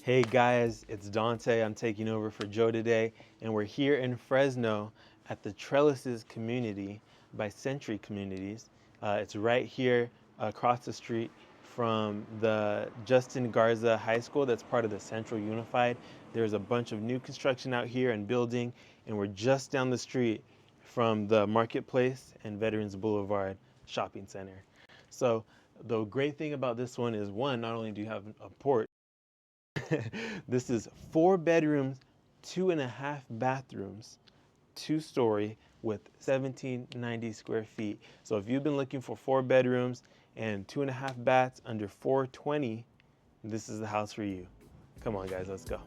Hey guys, it's Dante. I'm taking over for Joe today, and we're here in Fresno at the Trellises community by Century Communities. It's right here across the street from the Justin Garza High School that's part of the Central Unified. There's a bunch of new construction out here and building, and we're just down the street from the Marketplace and Veterans Boulevard Shopping Center. So the great thing about this one is, one, not only do you have a porch, this is 4 bedrooms, 2.5 bathrooms, 2-story with 1790 square feet. So if you've been looking for 4 bedrooms and 2.5 baths under 420, this is the house for you. Come on guys, let's go.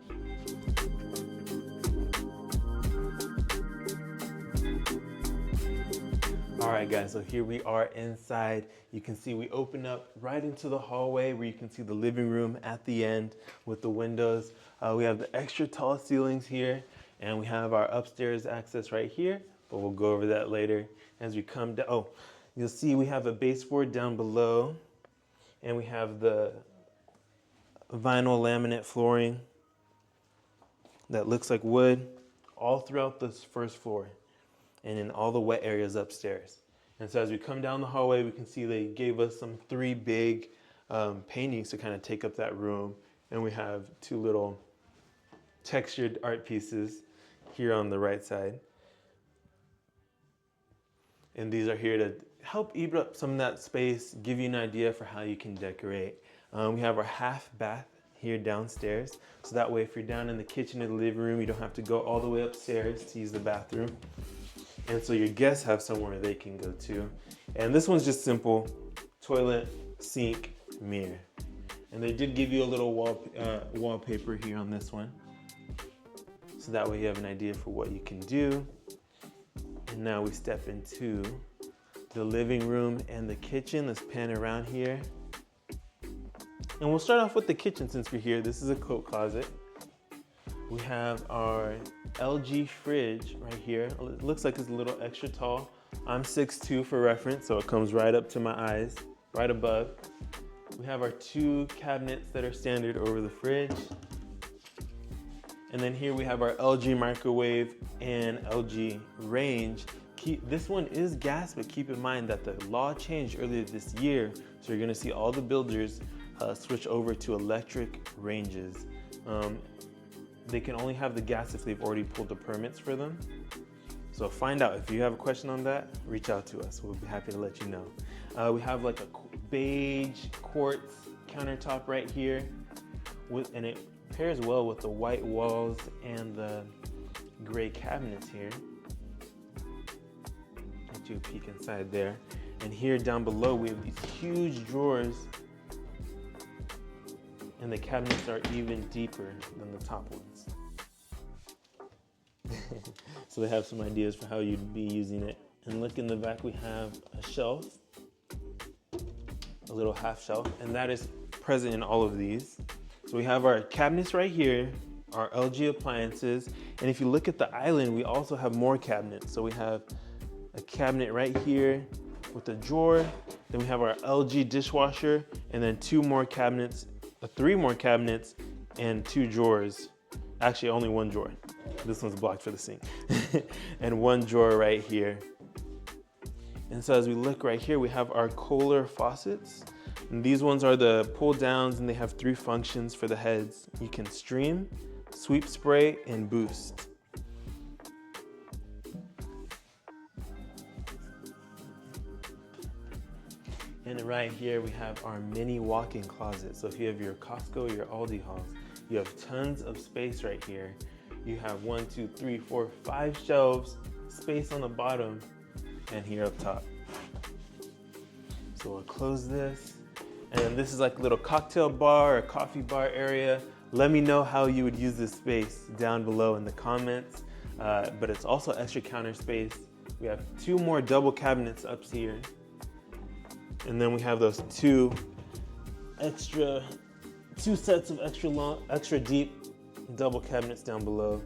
All right guys, so here we are inside. You can see we open up right into the hallway where you can see the living room at the end with the windows. We have the extra tall ceilings here, and we have our upstairs access right here, but we'll go over that later. As we come down, oh, you'll see we have a baseboard down below, and we have the vinyl laminate flooring that looks like wood all throughout this first floor and in all the wet areas upstairs. And so as we come down the hallway, we can see they gave us some 3 big paintings to kind of take up that room. And we have 2 little textured art pieces here on the right side. And these are here to help even up some of that space, give you an idea for how you can decorate. We have our half bath here downstairs. So that way if you're down in the kitchen or the living room, you don't have to go all the way upstairs to use the bathroom. And so your guests have somewhere they can go to. And this one's just simple: toilet, sink, mirror. And they did give you a little wallpaper here on this one. So that way you have an idea for what you can do. And now we step into the living room and the kitchen. Let's pan around here. And we'll start off with the kitchen since we're here. This is a coat closet. We have our LG fridge right here. It looks like it's a little extra tall. I'm 6'2" for reference, so it comes right up to my eyes, right above. We have our 2 cabinets that are standard over the fridge. And then here we have our LG microwave and LG range. This one is gas, but keep in mind that the law changed earlier this year, so you're gonna see all the builders switch over to electric ranges. They can only have the gas if they've already pulled the permits for them. So find out. If you have a question on that, reach out to us. We'll be happy to let you know. We have like a beige quartz countertop right here, and it pairs well with the white walls and the gray cabinets here. Get you a peek inside there. And here down below, we have these huge drawers, and the cabinets are even deeper than the top ones. So they have some ideas for how you'd be using it. And look in the back, we have a shelf, a little half shelf, and that is present in all of these. So we have our cabinets right here, our LG appliances, and if you look at the island, we also have more cabinets. So we have a cabinet right here with a drawer, then we have our LG dishwasher, and then 2 more cabinets, 3 more cabinets, and 2 drawers. Actually, only 1 drawer. This one's blocked for the sink. And 1 drawer right here. And so as we look right here, we have our Kohler faucets. And these ones are the pull downs, and they have 3 functions for the heads. You can stream, sweep spray, and boost. And right here, we have our mini walk-in closet. So if you have your Costco or your Aldi hauls, you have tons of space right here. You have 1, 2, 3, 4, 5 shelves, space on the bottom, and here up top. So we'll close this. And then this is like a little cocktail bar or coffee bar area. Let me know how you would use this space down below in the comments. But it's also extra counter space. We have 2 more double cabinets up here. And then we have those 2 sets of extra deep double cabinets down below,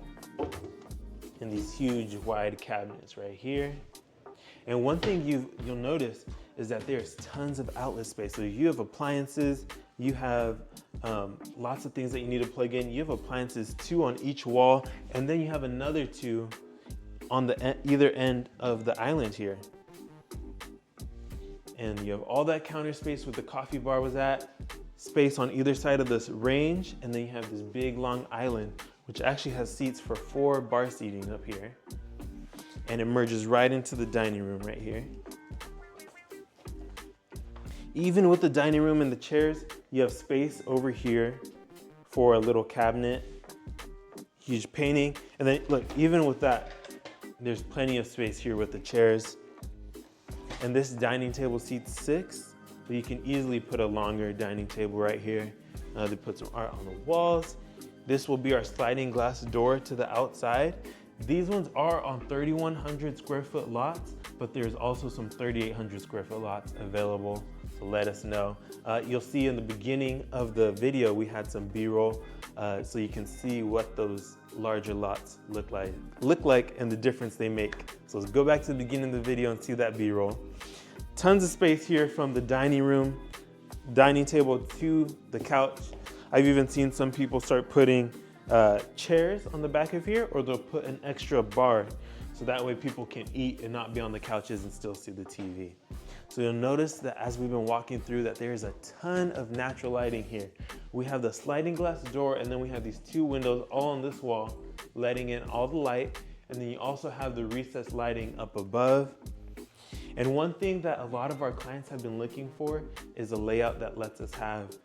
and these huge wide cabinets right here. And one thing you'll notice is that there's tons of outlet space. So if you have appliances, You have lots of things that you need to plug in. You have appliances, 2 on each wall, and then you have another 2 on the either end of the island here. And you have all that counter space where the coffee bar was at, space on either side of this range, and then you have this big long island, which actually has seats for 4 bar seating up here. And it merges right into the dining room right here. Even with the dining room and the chairs, you have space over here for a little cabinet, huge painting. And then look, even with that, there's plenty of space here with the chairs. And this dining table seats 6, but you can easily put a longer dining table right here. They put some art on the walls. This will be our sliding glass door to the outside. These ones are on 3,100 square foot lots, but there's also some 3,800 square foot lots available, so let us know. You'll see in the beginning of the video, we had some B-roll, so you can see what those larger lots look like and the difference they make. So let's go back to the beginning of the video and see that B-roll. Tons of space here from the dining room, dining table to the couch. I've even seen some people start putting chairs on the back of here, or they'll put an extra bar so that way people can eat and not be on the couches and still see the TV. So you'll notice that as we've been walking through that there's a ton of natural lighting here. We have the sliding glass door, and then we have these 2 windows all on this wall letting in all the light, and then you also have the recessed lighting up above. And one thing that a lot of our clients have been looking for is a layout that lets us have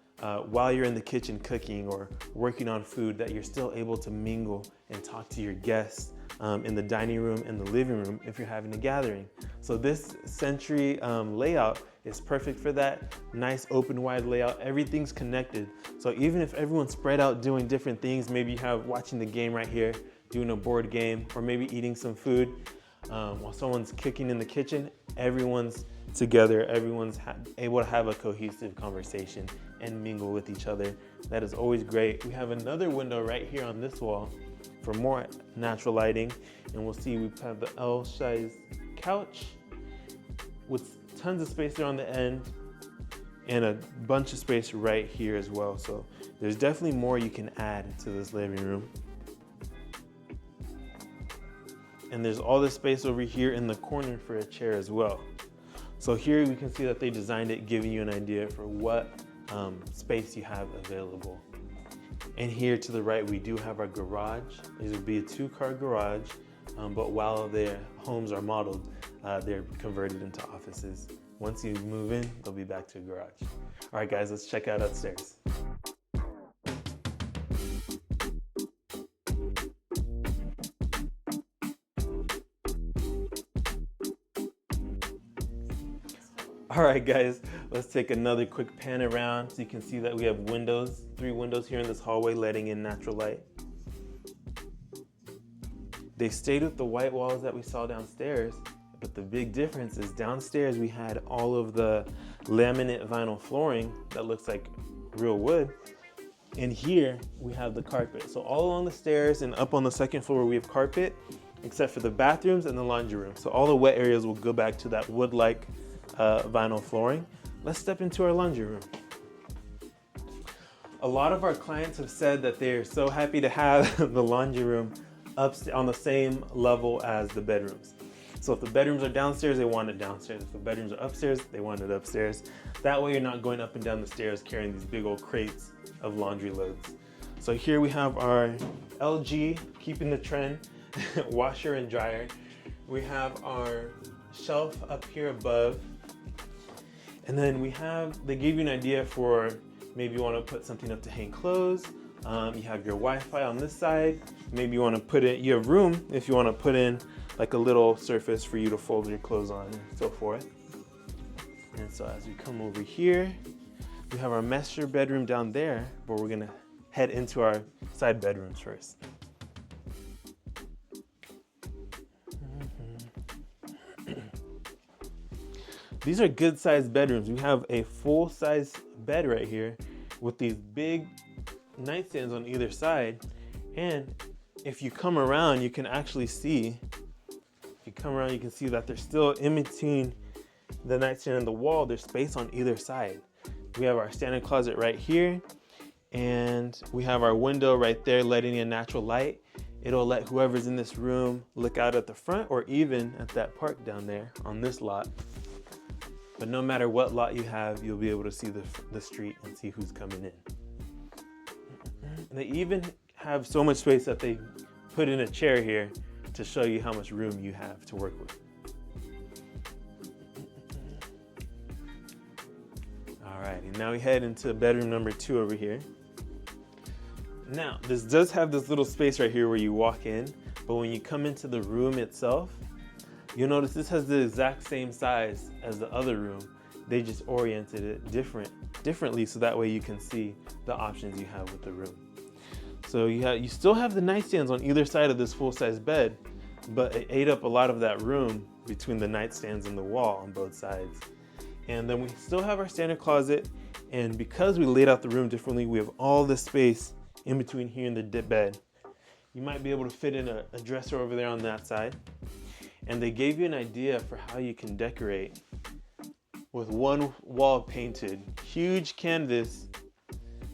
while you're in the kitchen cooking or working on food, that you're still able to mingle and talk to your guests in the dining room and the living room if you're having a gathering. So this Century layout is perfect for that. Nice open wide layout, everything's connected. So even if everyone's spread out doing different things, maybe you have watching the game right here, doing a board game, or maybe eating some food while someone's cooking in the kitchen, everyone's together, everyone's able to have a cohesive conversation and mingle with each other. That is always great. We have another window right here on this wall for more natural lighting, and we'll see we have the L-size couch with tons of space there on the end and a bunch of space right here as well. So there's definitely more you can add to this living room. And there's all this space over here in the corner for a chair as well. So here we can see that they designed it, giving you an idea for what space you have available. And here to the right, we do have our garage. This will be a 2-car garage, but while their homes are modeled, they're converted into offices. Once you move in, they'll be back to a garage. All right, guys, let's check out upstairs. All right, guys, let's take another quick pan around so you can see that we have windows, 3 windows here in this hallway letting in natural light. They stayed with the white walls that we saw downstairs, but the big difference is downstairs we had all of the laminate vinyl flooring that looks like real wood. And here we have the carpet. So all along the stairs and up on the 2nd floor we have carpet, except for the bathrooms and the laundry room. So all the wet areas will go back to that wood-like vinyl flooring. Let's step into our laundry room. A lot of our clients have said that they're so happy to have the laundry room on the same level as the bedrooms. So if the bedrooms are downstairs, they want it downstairs. If the bedrooms are upstairs, they want it upstairs. That way you're not going up and down the stairs carrying these big old crates of laundry loads. So here we have our LG, keeping the trend, washer and dryer. We have our shelf up here above. And then they gave you an idea for maybe you want to put something up to hang clothes. You have your Wi-Fi on this side. Maybe you want to put it, you have room if you want to put in like a little surface for you to fold your clothes on and so forth. And so as we come over here, we have our master bedroom down there, but we're gonna head into our side bedrooms first. These are good sized bedrooms. We have a full size bed right here with these big nightstands on either side. And if you come around, you can actually see, you can see that there's still in between the nightstand and the wall, there's space on either side. We have our standard closet right here, and we have our window right there letting in natural light. It'll let whoever's in this room look out at the front or even at that park down there on this lot. But no matter what lot you have, you'll be able to see the street and see who's coming in. And they even have so much space that they put in a chair here to show you how much room you have to work with. All right, and now we head into bedroom number 2 over here. Now, this does have this little space right here where you walk in, but when you come into the room itself, you'll notice this has the exact same size as the other room. They just oriented it differently so that way you can see the options you have with the room. So you still have the nightstands on either side of this full-size bed, but it ate up a lot of that room between the nightstands and the wall on both sides. And then we still have our standard closet, and because we laid out the room differently, we have all this space in between here and the bed. You might be able to fit in a dresser over there on that side. And they gave you an idea for how you can decorate with one wall painted, huge canvas,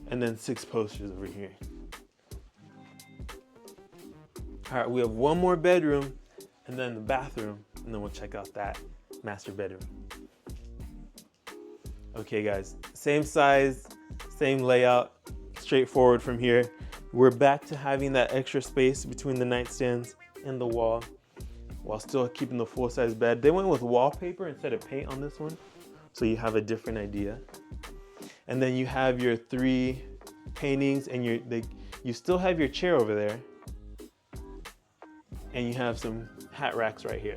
and then 6 posters over here. All right, we have one more bedroom and then the bathroom, and then we'll check out that master bedroom. Okay guys, same size, same layout, straightforward from here. We're back to having that extra space between the nightstands and the wall while still keeping the full-size bed. They went with wallpaper instead of paint on this one, so you have a different idea. And then you have your 3 paintings, and you still have your chair over there, and you have some hat racks right here.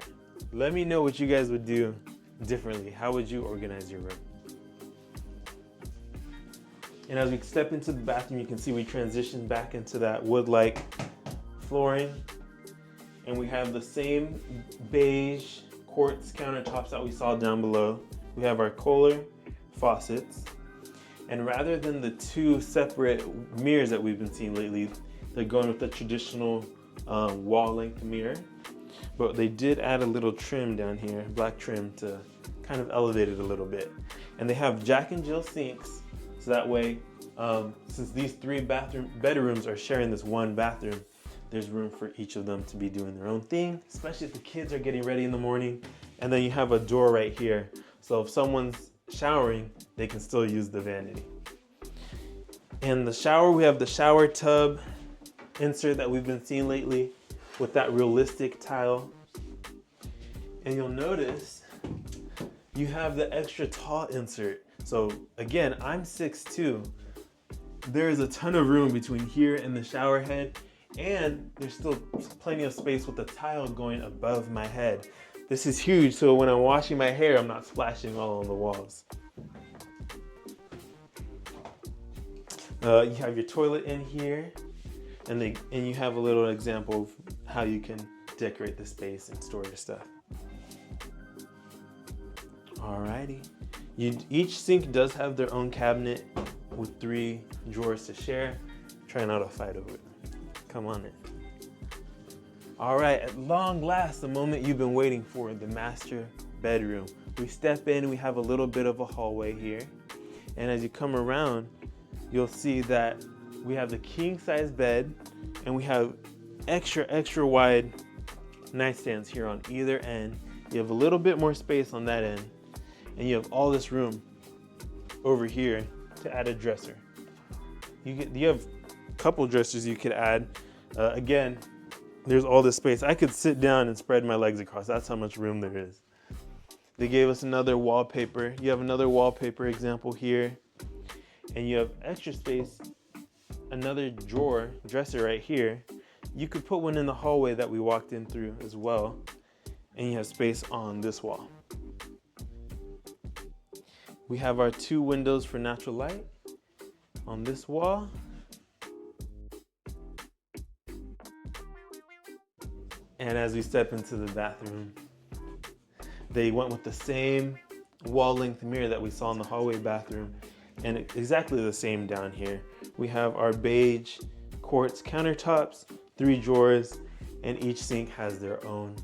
Let me know what you guys would do differently. How would you organize your room? And as we step into the bathroom, you can see we transition back into that wood-like flooring. And we have the same beige quartz countertops that we saw down below. We have our Kohler faucets. And rather than the 2 separate mirrors that we've been seeing lately, they're going with the traditional wall length mirror. But they did add a little trim down here, black trim, to kind of elevate it a little bit. And they have Jack and Jill sinks, so that way, since these 3 bedrooms are sharing this one bathroom, there's room for each of them to be doing their own thing, especially if the kids are getting ready in the morning. And then you have a door right here, so if someone's showering, they can still use the vanity. And the shower, we have the shower tub insert that we've been seeing lately with that realistic tile. And you'll notice you have the extra tall insert. So again, I'm 6'2". There is a ton of room between here and the shower head, and there's still plenty of space with the tile going above my head. This is huge, so when I'm washing my hair, I'm not splashing all on the walls. You have your toilet in here, and you have a little example of how you can decorate the space and store your stuff. Alrighty. Each sink does have their own cabinet with 3 drawers to share. Try not to fight over it. Come on in. All right, at long last, the moment you've been waiting for, the master bedroom. We step in, we have a little bit of a hallway here. And as you come around, you'll see that we have the king size bed, and we have extra wide nightstands here on either end. You have a little bit more space on that end, and you have all this room over here to add a dresser. You have a couple dressers you could add. Again, there's all this space. I could sit down and spread my legs across. That's how much room there is. They gave us another wallpaper. You have another wallpaper example here, and you have extra space, another dresser right here. You could put one in the hallway that we walked in through as well, and you have space on this wall. We have our 2 windows for natural light on this wall. And as we step into the bathroom, they went with the same wall length mirror that we saw in the hallway bathroom, and exactly the same down here. We have our beige quartz countertops, 3 drawers, and each sink has their own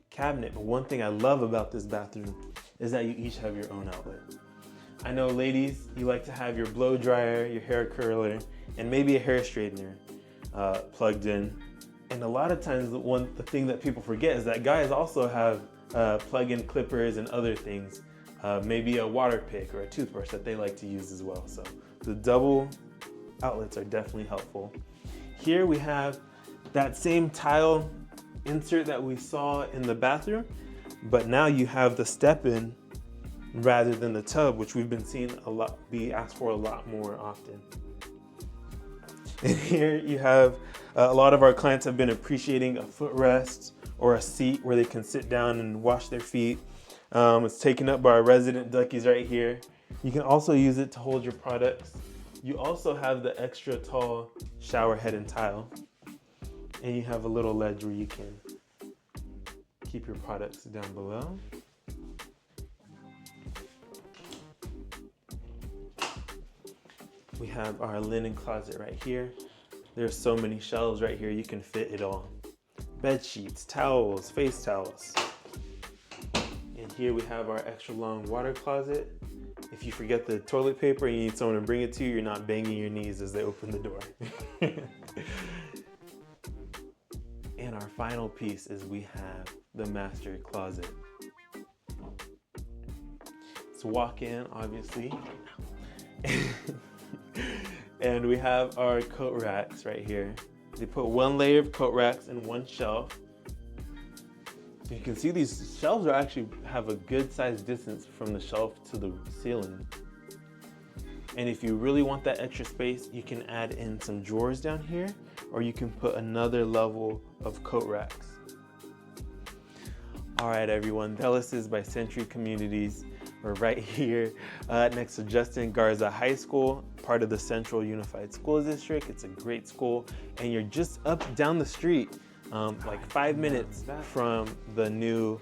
cabinet. But one thing I love about this bathroom is that you each have your own outlet. I know ladies, you like to have your blow dryer, your hair curler, and maybe a hair straightener plugged in. And a lot of times the thing that people forget is that guys also have plug-in clippers and other things, maybe a water pick or a toothbrush that they like to use as well. So the double outlets are definitely helpful. Here we have that same tile insert that we saw in the bathroom, but now you have the step-in rather than the tub, which we've been seeing be asked for a lot more often. And here you have a lot of our clients have been appreciating a footrest or a seat where they can sit down and wash their feet. It's taken up by our resident duckies right here. You can also use it to hold your products. You also have the extra tall shower head and tile, and you have a little ledge where you can keep your products down below. We have our linen closet right here. There's so many shelves right here, you can fit it all. Bed sheets, towels, face towels. And here we have our extra long water closet. If you forget the toilet paper and you need someone to bring it to you, you're not banging your knees as they open the door. And our final piece is we have the master closet. It's walk-in, obviously. And we have our coat racks right here. They put one layer of coat racks in one shelf. You can see these shelves actually have a good sized distance from the shelf to the ceiling. And if you really want that extra space, you can add in some drawers down here, or you can put another level of coat racks. All right, everyone, Dallas is by Century Communities. We're right here next to Justin Garza High School, part of the Central Unified School District. It's a great school, and you're just up down the street, like 5 minutes from the new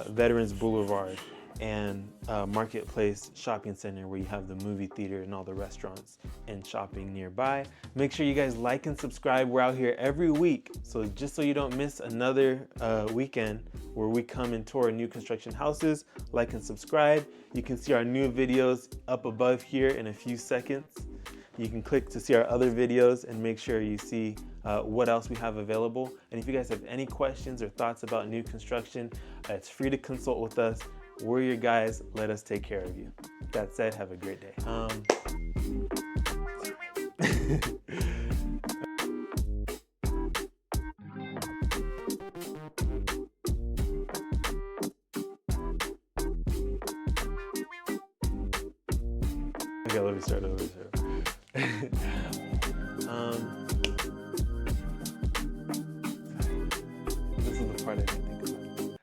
Veterans Boulevard and Marketplace Shopping Center, where you have the movie theater and all the restaurants and shopping nearby. Make sure you guys like and subscribe. We're out here every week, so just so you don't miss another weekend where we come and tour new construction houses. Like and subscribe. You can see our new videos up above here in a few seconds. You can click to see our other videos and make sure you see what else we have available. And if you guys have any questions or thoughts about new construction, it's free to consult with us. We're your guys. Let us take care of you. That said, have a great day. Okay, let me start over.